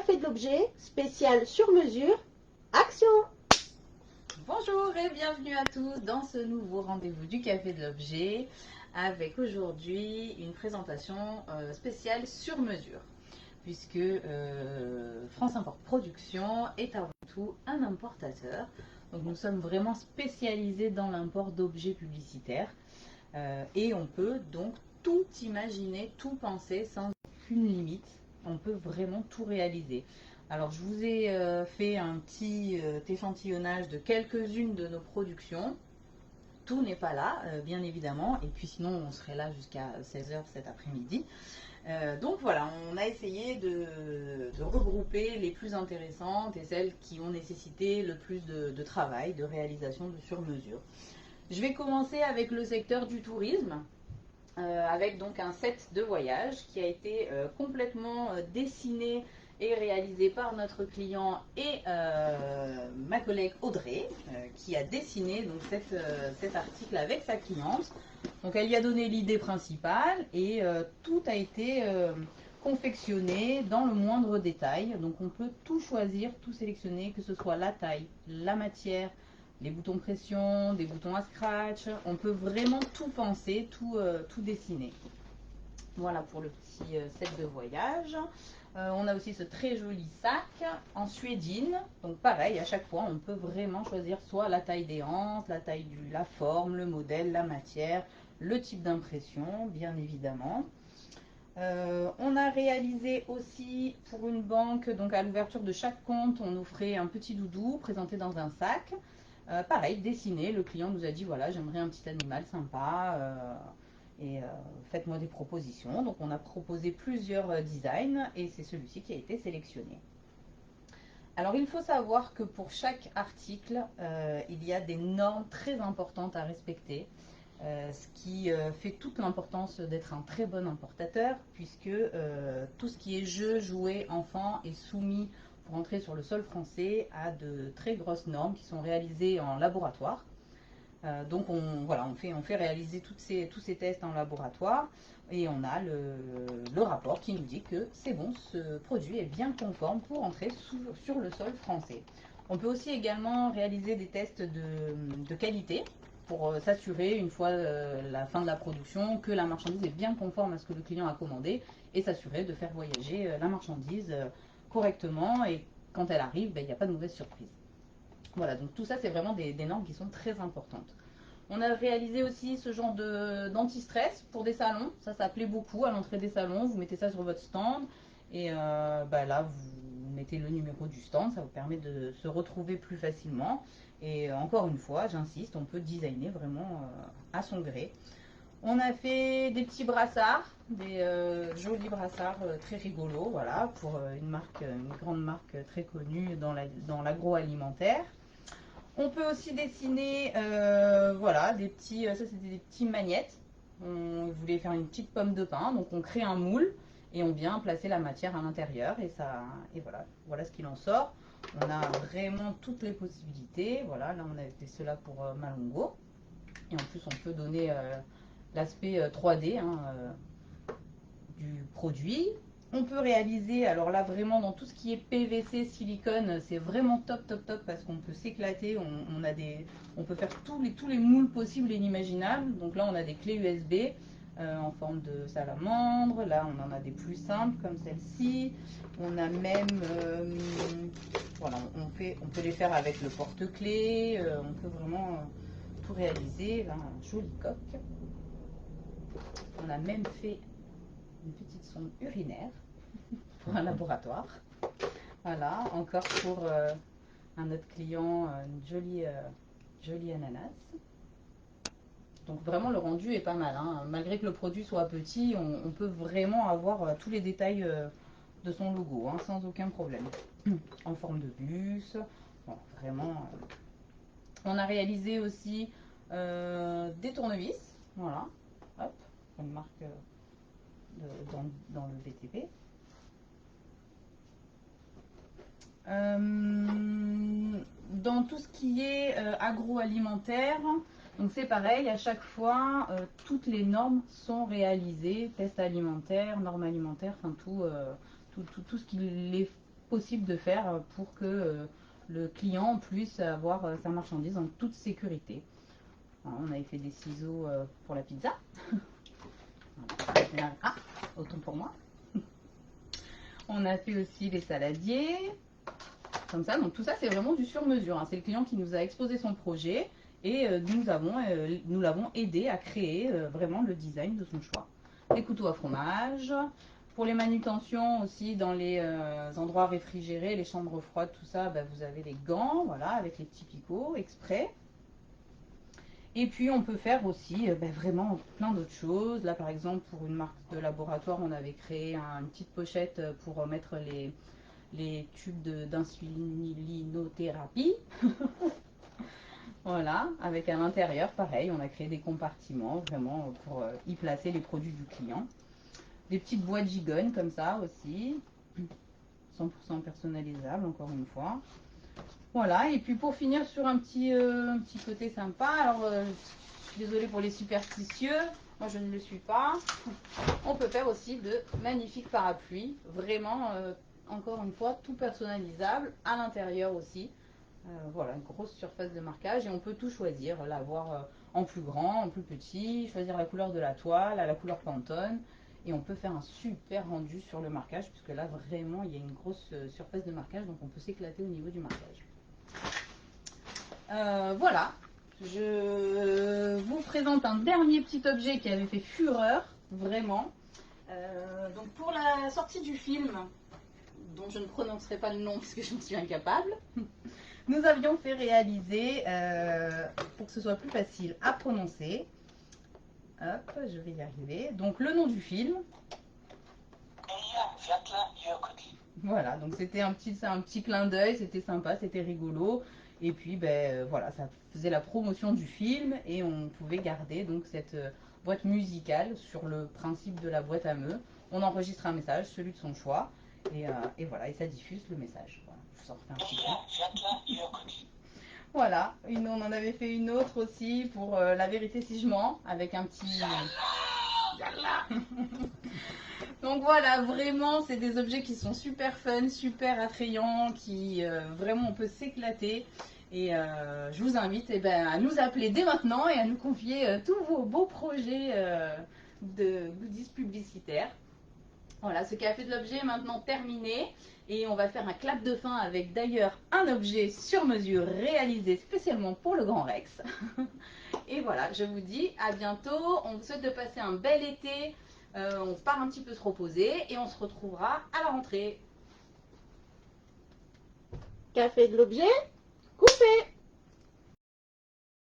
Café de l'objet, spécial sur mesure. Action! Bonjour et bienvenue à tous dans ce nouveau rendez-vous du Café de l'objet avec aujourd'hui une présentation spéciale sur mesure puisque France Import Production est avant tout un importateur. Donc nous sommes vraiment spécialisés dans l'import d'objets publicitaires et on peut donc tout imaginer, tout penser sans aucune limite. On peut vraiment tout réaliser. Alors je vous ai fait un petit échantillonnage de quelques-unes de nos productions. Tout n'est pas là, bien évidemment, et puis sinon on serait là jusqu'à 16 h cet après-midi. Donc voilà, on a essayé de regrouper les plus intéressantes et celles qui ont nécessité le plus de travail, de réalisation de sur-mesure. Je vais commencer avec le secteur du tourisme. Avec donc un set de voyage qui a été complètement dessiné et réalisé par notre client et ma collègue Audrey qui a dessiné donc cet article avec sa cliente. Donc elle y a donné l'idée principale et tout a été confectionné dans le moindre détail. Donc on peut tout choisir, tout sélectionner, que ce soit la taille, la matière, les boutons pression, des boutons à scratch, on peut vraiment tout penser, tout dessiner. Voilà pour le petit set de voyage. On a aussi ce très joli sac en suédine. Donc pareil, à chaque fois, on peut vraiment choisir soit la taille des hanches, la taille la forme, le modèle, la matière, le type d'impression, bien évidemment. On a réalisé aussi pour une banque, donc à l'ouverture de chaque compte, on offrait un petit doudou présenté dans un sac. Pareil, dessiné, le client nous a dit voilà, j'aimerais un petit animal sympa faites-moi des propositions. Donc on a proposé plusieurs designs et c'est celui-ci qui a été sélectionné. Alors il faut savoir que pour chaque article, il y a des normes très importantes à respecter. Ce qui fait toute l'importance d'être un très bon importateur, puisque tout ce qui est jeux, jouets, enfants est soumis pour entrer sur le sol français à de très grosses normes qui sont réalisées en laboratoire. Donc on fait réaliser tous ces tests en laboratoire et on a le rapport qui nous dit que c'est bon, ce produit est bien conforme pour entrer sur le sol français. On peut aussi également réaliser des tests de qualité pour s'assurer, une fois la fin de la production, que la marchandise est bien conforme à ce que le client a commandé et s'assurer de faire voyager la marchandise correctement et quand elle arrive, il n'y a pas de mauvaise surprise. Voilà, donc tout ça, c'est vraiment des normes qui sont très importantes. On a réalisé aussi ce genre d'anti-stress pour des salons. Ça plaît beaucoup à l'entrée des salons. Vous mettez ça sur votre stand et là, vous mettez le numéro du stand. Ça vous permet de se retrouver plus facilement. Et encore une fois, j'insiste, on peut designer vraiment à son gré. On a fait des petits brassards, des jolis brassards très rigolos, voilà, pour une grande marque très connue dans l'agroalimentaire. On peut aussi dessiner, voilà, des petits, ça c'était des petits magnettes. On voulait faire une petite pomme de pin, donc on crée un moule et on vient placer la matière à l'intérieur et voilà ce qu'il en sort. On a vraiment toutes les possibilités. Voilà, là on a fait cela pour Malongo et en plus on peut donner l'aspect 3D du produit. On peut réaliser, alors là vraiment dans tout ce qui est PVC, silicone, c'est vraiment top parce qu'on peut s'éclater, on peut faire tous les moules possibles et inimaginables. Donc là on a des clés USB en forme de salamandre, là on en a des plus simples comme celle-ci. On a même, voilà, on peut les faire avec le porte-clés, on peut vraiment tout réaliser. Là un joli coq. On a même fait une petite sonde urinaire pour un laboratoire. Voilà, encore pour un autre client, une jolie ananas. Donc vraiment le rendu est pas mal, hein. Malgré que le produit soit petit, on peut vraiment avoir tous les détails de son logo, hein, sans aucun problème. En forme de bus, bon, vraiment. On a réalisé aussi des tournevis, voilà, hop, une marque dans le BTP. Dans tout ce qui est agroalimentaire, donc c'est pareil, à chaque fois, toutes les normes sont réalisées, tests alimentaires, normes alimentaires, enfin tout ce qui possible de faire pour que le client puisse avoir sa marchandise en toute sécurité. Alors, on avait fait des ciseaux pour la pizza. Ah, autant pour moi. On a fait aussi les saladiers. Comme ça, donc tout ça c'est vraiment du sur-mesure. Hein. C'est le client qui nous a exposé son projet et nous l'avons aidé à créer vraiment le design de son choix. Les couteaux à fromage. Pour les manutentions aussi, dans les endroits réfrigérés, les chambres froides, tout ça, bah, vous avez les gants, voilà, avec les petits picots exprès. Et puis on peut faire aussi bah, vraiment plein d'autres choses. Là par exemple, pour une marque de laboratoire, on avait créé une petite pochette pour mettre les tubes d'insulinothérapie. Voilà, avec à l'intérieur, pareil, on a créé des compartiments vraiment pour y placer les produits du client. Des petites boîtes gigogne comme ça aussi, 100% personnalisables encore une fois. Voilà, et puis pour finir sur un petit côté sympa, alors je suis désolée pour les superstitieux, moi je ne le suis pas. On peut faire aussi de magnifiques parapluies, vraiment encore une fois tout personnalisable, à l'intérieur aussi. Voilà, une grosse surface de marquage et on peut tout choisir, l'avoir en plus grand, en plus petit, choisir la couleur de la toile, à la couleur Pantone. Et on peut faire un super rendu sur le marquage, puisque là vraiment il y a une grosse surface de marquage, donc on peut s'éclater au niveau du marquage. Voilà, je vous présente un dernier petit objet qui avait fait fureur, vraiment. Donc pour la sortie du film, dont je ne prononcerai pas le nom parce que je me suis incapable, nous avions fait réaliser, pour que ce soit plus facile à prononcer, hop, je vais y arriver, donc le nom du film. Voilà, donc c'était un petit clin d'œil, c'était sympa, c'était rigolo. Et puis, ben, voilà, ça faisait la promotion du film et on pouvait garder donc cette boîte musicale sur le principe de la boîte à meux. On enregistre un message, celui de son choix, et voilà, et ça diffuse le message. Voilà, je vous en refais un petit peu. Voilà, on en avait fait une autre aussi pour La vérité si je mens, avec un petit... Donc voilà, vraiment, c'est des objets qui sont super fun, super attrayants, qui vraiment on peut s'éclater. Et je vous invite à nous appeler dès maintenant et à nous confier tous vos beaux projets de goodies publicitaires. Voilà, ce café de l'objet est maintenant terminé et on va faire un clap de fin avec d'ailleurs un objet sur mesure réalisé spécialement pour le Grand Rex. Et voilà, je vous dis à bientôt. On vous souhaite de passer un bel été. On part un petit peu se reposer et on se retrouvera à la rentrée. Café de l'objet.